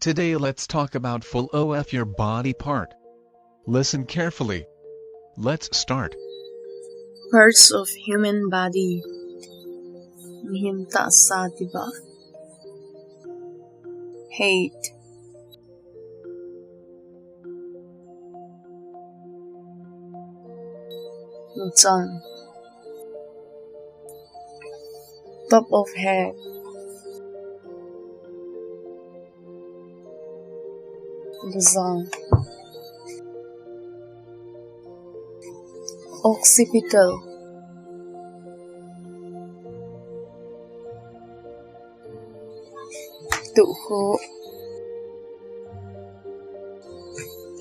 Today let's talk about full of your body part. Listen carefully. Let's start. Parts of human body. Mihimta sa, diba? Hate. Tongue. Top of head. Luzon. Occipital. Tuho.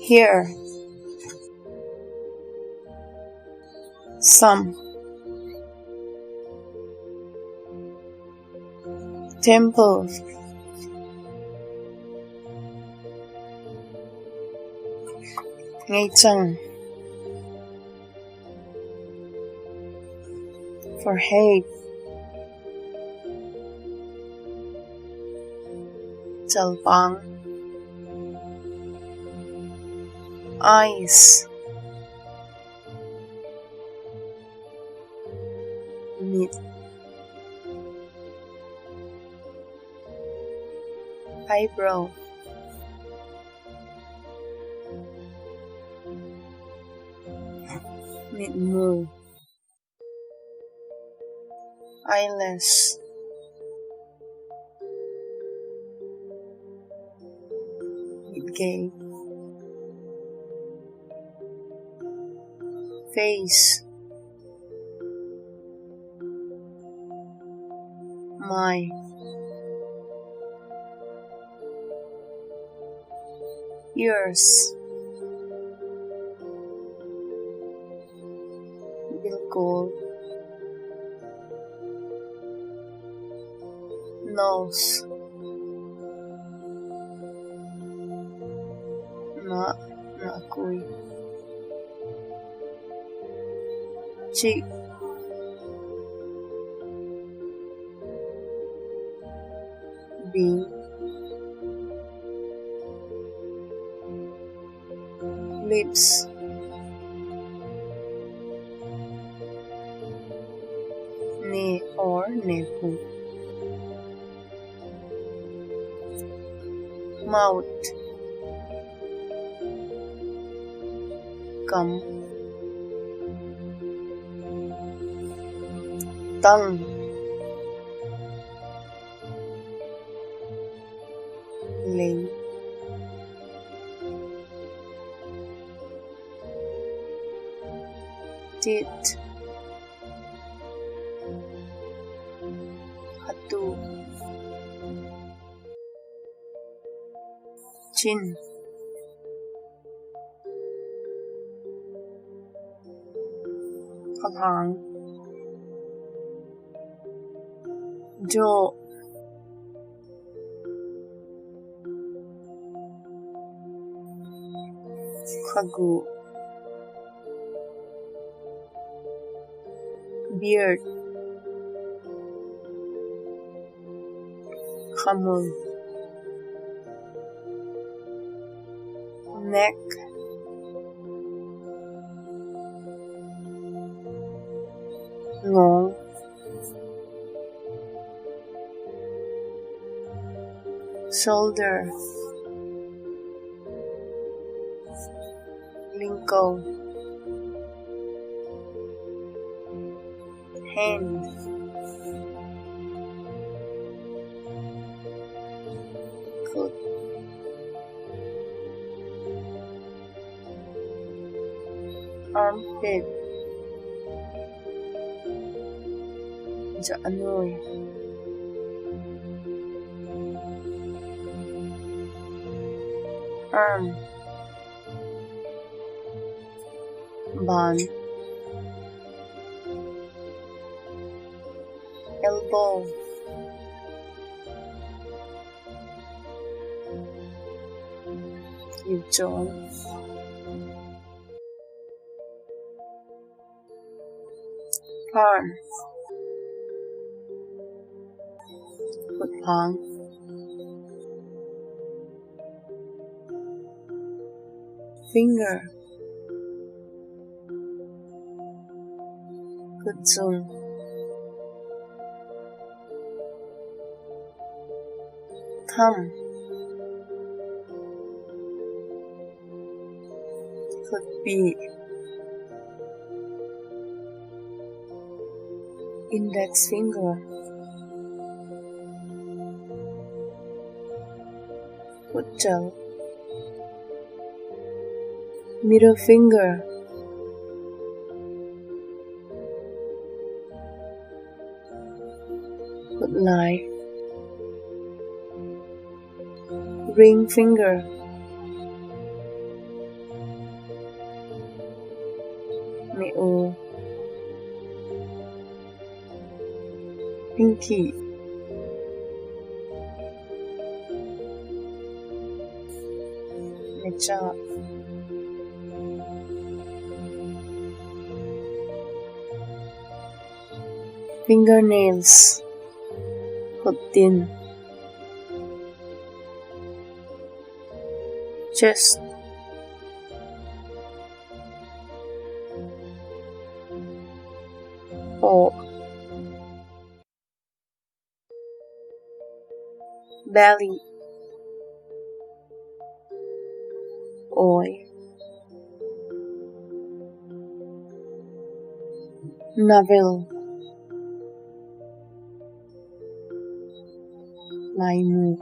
Here. Some. Temple. Ngay chang. Forehead. Talpang. Eyes. Mid. Eyebrow. Mid-move. Eyelash. Mid-gape. Face. My. Ears. Bilkul. Nose. Naakoy. Cheek. Bing. Lips. Ne or nepu. Mouth. Gum. Tongue. Leg. Teeth. Hatu. Chin. Kalang. Jaw. Kagu. Beard. Hamul. Neck. Ngong. Shoulder. Linko. Hand. Foot. Armpit. Jaanoy. Arm. Bun. Elbow. Yujon. Palm. Foot palm. finger, Kutsum, thumb, could be index finger, Kutchal, middle finger, Kutlai, ring finger, Meo, pinky, Mecha, fingernails, Kutin, chest, O, belly, Oi, navel, Laimu,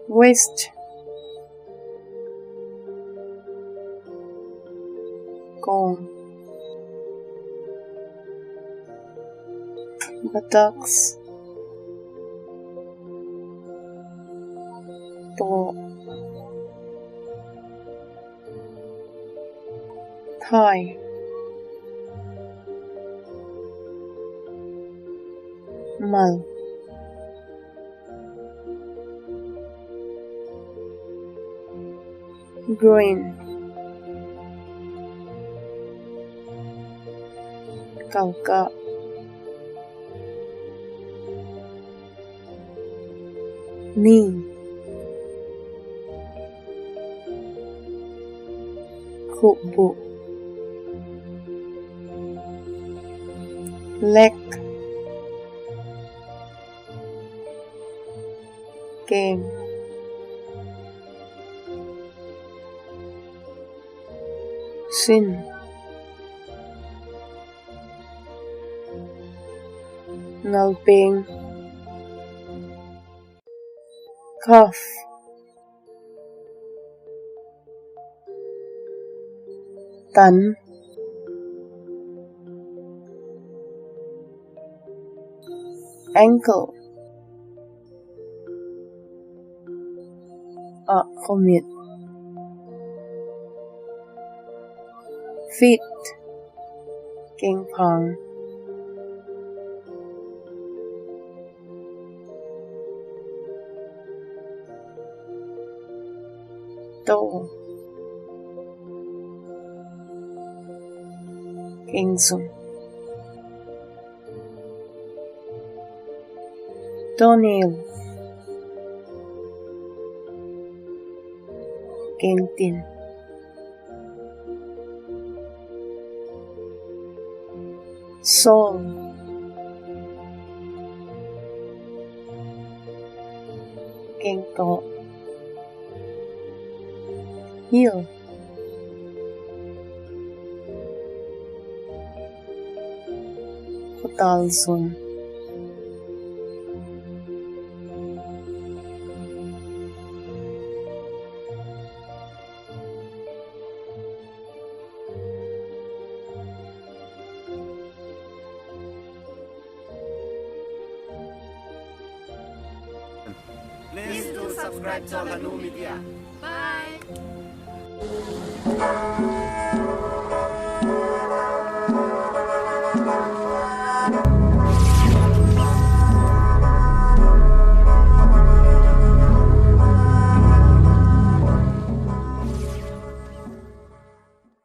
waist, Comb, buttocks, Toe, thigh, Mal, groin, Kauka, knee, Kubu, leg, Game, Shin, Ngalping, cuff, Tan, ankle, Commit, feet, King Pong, Toe, King Sum, toenail, King Tin, sole, King To, heel, Kutalsum, Please do subscribe to Hanu Media. Bye.